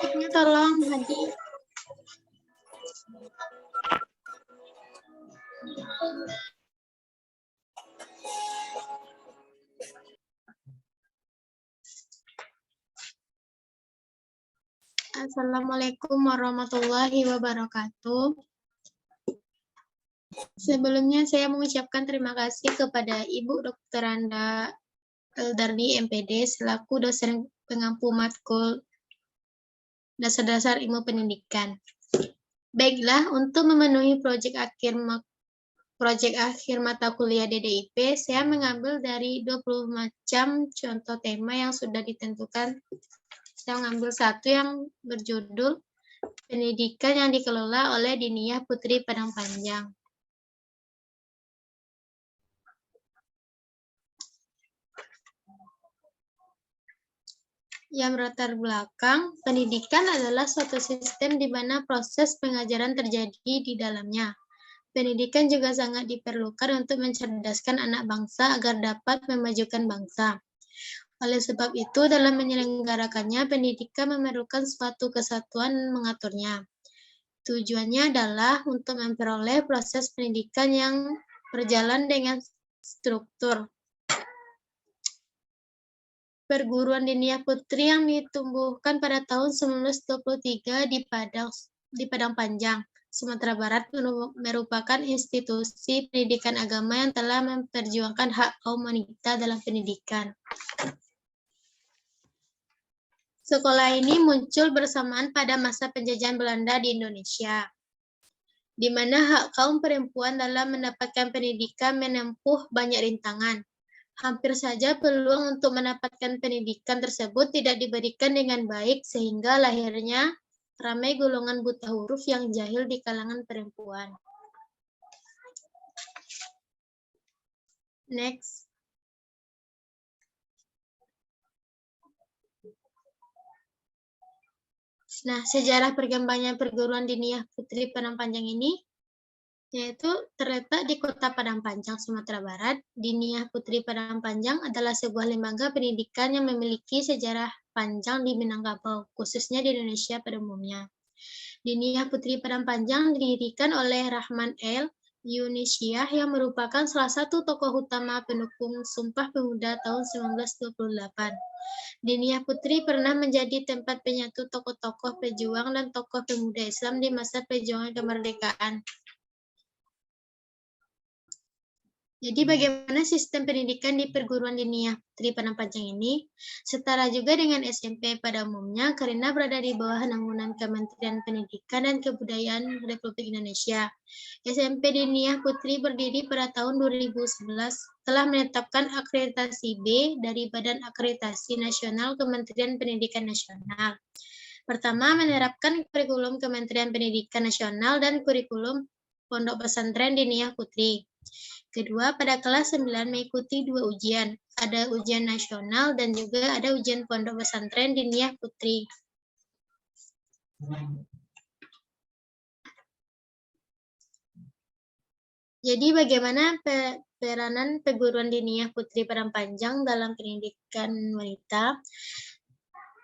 Ini tolong Hadi. Assalamualaikum warahmatullahi wabarakatuh. Sebelumnya saya mengucapkan terima kasih kepada Ibu Dr. Anda Eldardi MPD selaku dosen pengampu matkul dasar-dasar ilmu pendidikan. Baiklah, untuk memenuhi proyek akhir mata kuliah DDIP, saya mengambil dari 20 macam contoh tema yang sudah ditentukan. Saya mengambil satu yang berjudul Pendidikan yang dikelola oleh Diniyah Putri Padang Panjang. Yang berlatar belakang, pendidikan adalah suatu sistem di mana proses pengajaran terjadi di dalamnya. Pendidikan juga sangat diperlukan untuk mencerdaskan anak bangsa agar dapat memajukan bangsa. Oleh sebab itu, dalam menyelenggarakannya, pendidikan memerlukan suatu kesatuan mengaturnya. Tujuannya adalah untuk memperoleh proses pendidikan yang berjalan dengan struktur. Perguruan Diniyah Putri yang ditumbuhkan pada tahun 1923 di Padang Panjang, Sumatera Barat merupakan institusi pendidikan agama yang telah memperjuangkan hak kaum wanita dalam pendidikan. Sekolah ini muncul bersamaan pada masa penjajahan Belanda di Indonesia, di mana hak kaum perempuan dalam mendapatkan pendidikan menempuh banyak rintangan. Hampir saja peluang untuk mendapatkan pendidikan tersebut tidak diberikan dengan baik sehingga lahirnya ramai golongan buta huruf yang jahil di kalangan perempuan. Next. Nah, sejarah perkembangan perguruan Diniyah Putri Padang Panjang ini yaitu terletak di Kota Padang Panjang, Sumatera Barat. Diniyah Putri Padang Panjang adalah sebuah lembaga pendidikan yang memiliki sejarah panjang di Minangkabau, khususnya di Indonesia pada umumnya. Diniyah Putri Padang Panjang didirikan oleh Rahman El Yunisyah yang merupakan salah satu tokoh utama pendukung Sumpah Pemuda tahun 1928. Diniyah Putri pernah menjadi tempat penyatu tokoh-tokoh pejuang dan tokoh pemuda Islam di masa perjuangan kemerdekaan. Jadi bagaimana sistem pendidikan di perguruan Diniyah Putri Padang Panjang ini? Setara juga dengan SMP pada umumnya karena berada di bawah naungan Kementerian Pendidikan dan Kebudayaan Republik Indonesia. SMP Diniyah Putri berdiri pada tahun 2011 telah menetapkan akreditasi B dari Badan Akreditasi Nasional Kementerian Pendidikan Nasional. Pertama, menerapkan kurikulum Kementerian Pendidikan Nasional dan kurikulum Pondok Pesantren Diniyah Putri. Kedua, pada kelas 9 mengikuti 2 ujian. Ada ujian nasional dan juga ada ujian Pondok Pesantren Diniyah Putri. Jadi bagaimana peranan perguruan Diniyah Putri Padang Panjang dalam pendidikan wanita?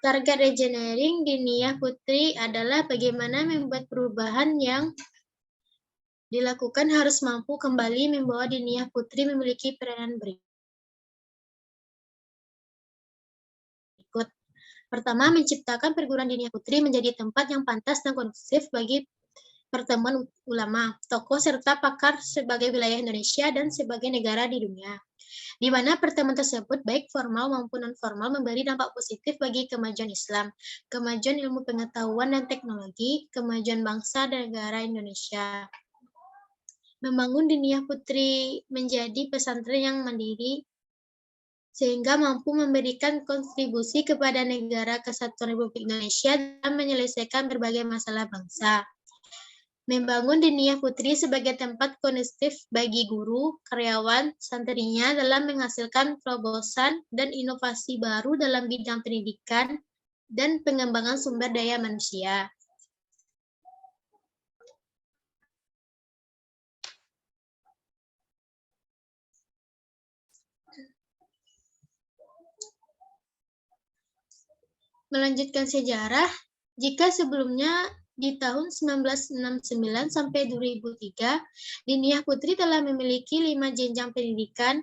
Target Engineering Diniyah Putri adalah bagaimana membuat perubahan yang dilakukan harus mampu kembali membawa Diniyah Putri memiliki peranan berikut. Pertama, menciptakan perguruan Diniyah Putri menjadi tempat yang pantas dan kondusif bagi pertemuan ulama, tokoh, serta pakar sebagai wilayah Indonesia dan sebagai negara di dunia. Di mana pertemuan tersebut baik formal maupun non-formal memberi dampak positif bagi kemajuan Islam, kemajuan ilmu pengetahuan dan teknologi, kemajuan bangsa dan negara Indonesia. Membangun Diniyah Putri menjadi pesantren yang mandiri sehingga mampu memberikan kontribusi kepada negara kesatuan Republik Indonesia dalam menyelesaikan berbagai masalah bangsa. Membangun Diniyah Putri sebagai tempat kondusif bagi guru, karyawan, santrinya dalam menghasilkan terobosan dan inovasi baru dalam bidang pendidikan dan pengembangan sumber daya manusia. melanjutkan sejarah, jika sebelumnya di tahun 1969 sampai 2003, Diniyah Putri telah memiliki 5 jenjang pendidikan,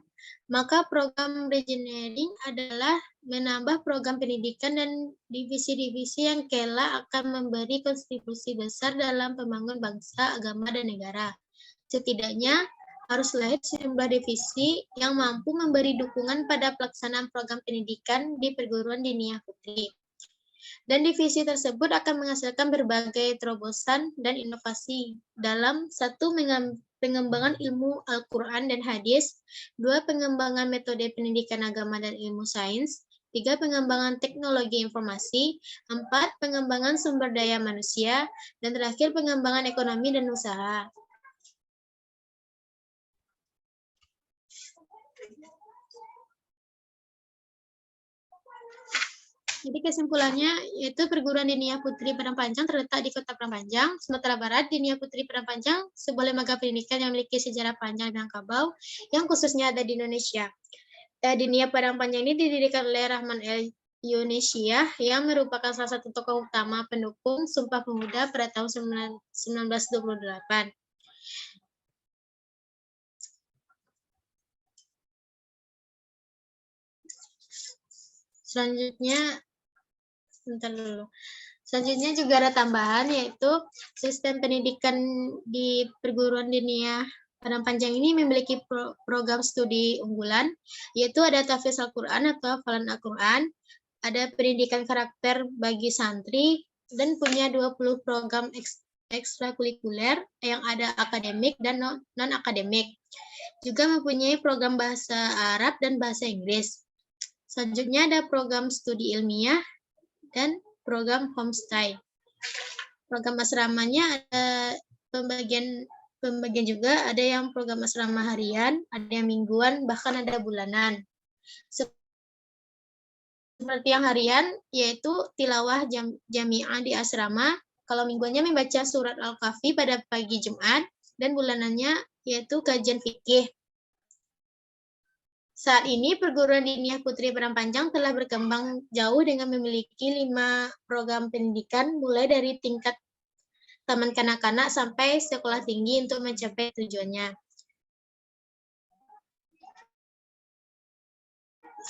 maka program Reengineering adalah menambah program pendidikan dan divisi-divisi yang kelak akan memberi kontribusi besar dalam pembangunan bangsa, agama, dan negara. Setidaknya, harus lahir sejumlah divisi yang mampu memberi dukungan pada pelaksanaan program pendidikan di perguruan diniyah putri. Dan divisi tersebut akan menghasilkan berbagai terobosan dan inovasi dalam satu pengembangan ilmu Al-Quran dan hadis, 2 pengembangan metode pendidikan agama dan ilmu sains, 3 pengembangan teknologi informasi, 4 pengembangan sumber daya manusia, dan terakhir pengembangan ekonomi dan usaha. Jadi kesimpulannya yaitu perguruan diniyah Putri Padang Panjang terletak di Kota Padang Panjang, Sumatera Barat. Diniyah Putri Padang Panjang sebuah lembaga pendidikan yang memiliki sejarah panjang dan kabau yang khususnya ada di Indonesia. Diniyah Padang Panjang ini didirikan oleh Rahman El Indonesia yang merupakan salah satu tokoh utama pendukung Sumpah Pemuda pada tahun 1928. Selanjutnya juga ada tambahan, yaitu sistem pendidikan di perguruan diniyah Padang Panjang ini memiliki program studi unggulan, yaitu ada tahfiz Al-Quran atau hafalan Al-Quran, ada pendidikan karakter bagi santri, dan punya 20 program ekstrakurikuler yang ada akademik dan non-akademik. Juga mempunyai program bahasa Arab dan bahasa Inggris. Selanjutnya ada program studi ilmiah dan program homestay. Program asramanya ada pembagian juga, ada yang program asrama harian, ada yang mingguan, bahkan ada bulanan. Seperti yang harian, yaitu tilawah jami'ah di asrama, kalau mingguannya membaca surat Al-Kahfi pada pagi Jumat, dan bulanannya yaitu kajian fikih. Saat ini, perguruan diniyah Putri Padang Panjang telah berkembang jauh dengan memiliki 5 program pendidikan, mulai dari tingkat taman kanak-kanak sampai sekolah tinggi untuk mencapai tujuannya.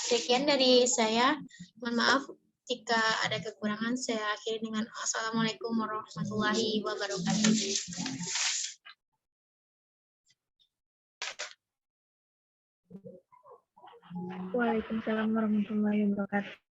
Sekian dari saya. Mohon maaf jika ada kekurangan. Saya akhiri dengan Assalamualaikum warahmatullahi wabarakatuh. Waalaikumsalam warahmatullahi wabarakatuh.